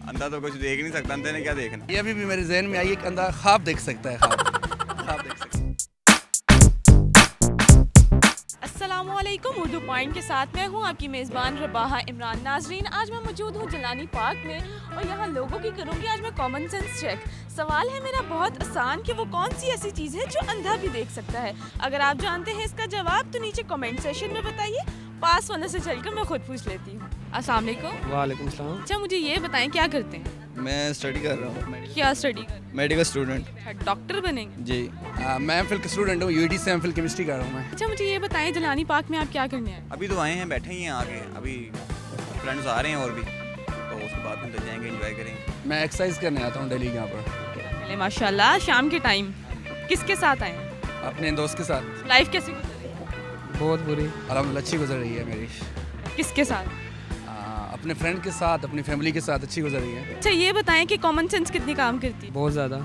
अंधा तो कुछ देख ही नहीं सकता, अंधे ने क्या देखना। ये अभी भी मेरे जहन में आई है कि अंधा ख्वाब देख सकता है, ख्वाब देख सकता है। अस्सलामुअलैकुम, उर्दू पॉइंट के साथ मैं हूँ आपकी मेज़बान रबाहा इमरान। नाजरीन, आज मैं मौजूद हूँ जलानी पार्क में और यहाँ लोगों की करूँगी आज मैं कॉमन सेंस चेक। सवाल है मेरा बहुत आसान कि वो कौन सी ऐसी चीज़ है जो अंधा भी देख सकता है। अगर आप जानते हैं इसका जवाब तो नीचे कमेंट सेशन में बताइए। पास होने से चलकर मैं खुद पूछ लेती हूँ। अस्सलाम वालेकुम। वालेकुम सलाम। अच्छा, मुझे ये बताएं क्या करते हैं? मैं स्टडी कर रहा हूँ, क्या स्टडी कर? Medical student. डॉक्टर बनेंगे? जी। मैं एमफिल का स्टूडेंट हूँ, यूईटी से एमफिल केमिस्ट्री कर रहा हूँ मैं। अच्छा, मुझे ये बताएं जलानी पार्क में आप क्या करने आए? अभी तो आए हैं, बैठे ही हैं आगे, अभी फ्रेंड्स आ रहे हैं और भी, तो उसके बाद में तो जाएंगे, एंजॉय करेंगे। मैं एक्सरसाइज करने आता हूँ डेली यहाँ पर, पहले माशाल्लाह शाम के टाइम किसके साथ आए हैं? अपने दोस्त के साथ। लाइफ कैसी गुजर रही है? बहुत बुरी। अल्हम्दुलिल्लाह अच्छी गुजर रही है मेरी। किसके साथ? अपने फ्रेंड के साथ, अपनी फैमिली के साथ अच्छी गुजर रही है। अच्छा, ये बताएं कि कॉमन सेंस कितनी काम करती है? बहुत ज़्यादा।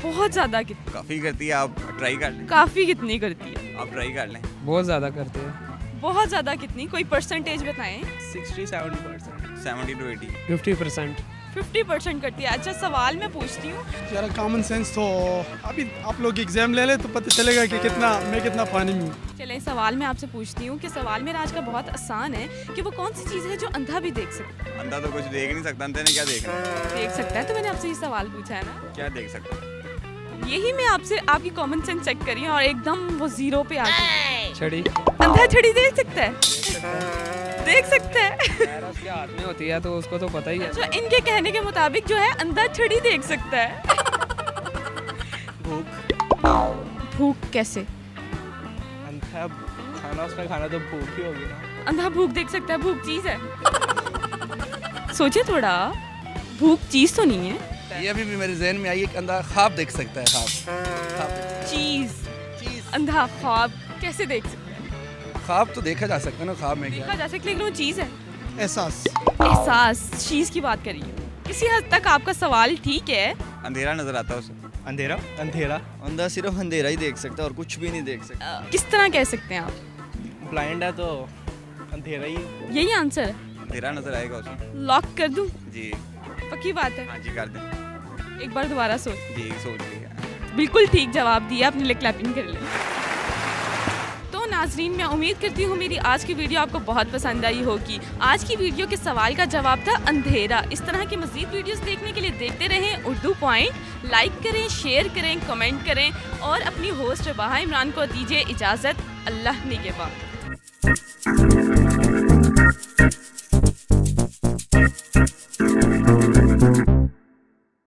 बहुत ज़्यादा कितनी? काफ़ी करती है, आप ट्राई कर लें। काफ़ी कितनी करती है? आप ट्राई कर लें। बहुत ज़्यादा करते हैं। बहुत ज़्यादा कितनी? कोई परसेंटेज बताएं। 60-70%। 70 to 80। 50%। 50% करती है। अच्छा, सवाल मैं पूछती हूँ। ज़रा कॉमन सेंस तो अभी आप लोग एग्जाम ले ले तो पता चलेगा कि कितना पानी में हूँ। चलें, सवाल मैं आपसे पूछती हूँ कि सवाल मेरा आज का बहुत आसान है कि वो कौन सी चीज़ है जो अंधा भी देख सकता है? अंधा तो कुछ देख ही नहीं सकता, अंधे ने क्या देखना। देख सकता है, तो मैंने आपसे ये सवाल पूछा है ना। क्या देख सकता है? यही मैं आपसे आपकी कॉमन सेंस चेक करी हूँ और एकदम वो जीरो पे आ गई। छड़ी। अंधा छड़ी देख सकता है? देख सकता है। उसके हाथ में होती है तो उसको तो पता ही है। जो इनके कहने के मुताबिक जो है अंधा छड़ी देख सकता है। भूख कैसे? अंधा खाना उसमें खाना तो भूख ही होगी ना। अंधा भूख देख सकता है? भूख चीज है? सोचे थोड़ा, भूख चीज तो नहीं है। ये अभी भी मेरे जहन में आई है कि अंधा ख्वाब देख सकता है, ख्वाब। चीज अंधा ख्वाब कैसे देख सकता है? ख्वाब तो देखा जा सकता है ना, ख्वाब में क्या देखा जा सकता है, लेकिन वो चीज है। एहसास। एहसास चीज की बात करिए। किसी हद तक आपका सवाल ठीक है। अंधेरा नजर आता है उसे। अंधेरा। अंधेरा। अंधा सिर्फ अंधेरा ही देख सकता है और कुछ भी नहीं देख सकता। किस तरह कह सकते हैं आप? ब्लाइंड है तो अंधेरा ही। यही आंसर है? अंधेरा नजर आएगा उसे। लॉक कर दूं? जी। पक्की बात है? हाँ जी, कर दें। एक बार दोबारा सोच। जी, सोच लिया। बिल्कुल ठीक जवाब दिया, अपने लिए क्लैपिंग कर ले। तो नाजरीन, मैं उम्मीद करती हूँ मेरी आज की वीडियो आपको बहुत पसंद आई होगी। आज की वीडियो के सवाल का जवाब था अंधेरा। इस तरह की मज़ीद वीडियोस देखने के लिए देखते रहें उर्दू पॉइंट। लाइक करें, शेयर करें, कमेंट करें और अपनी होस्ट रबाहा इमरान को दीजिए इजाज़त। अल्लाह निगहबान।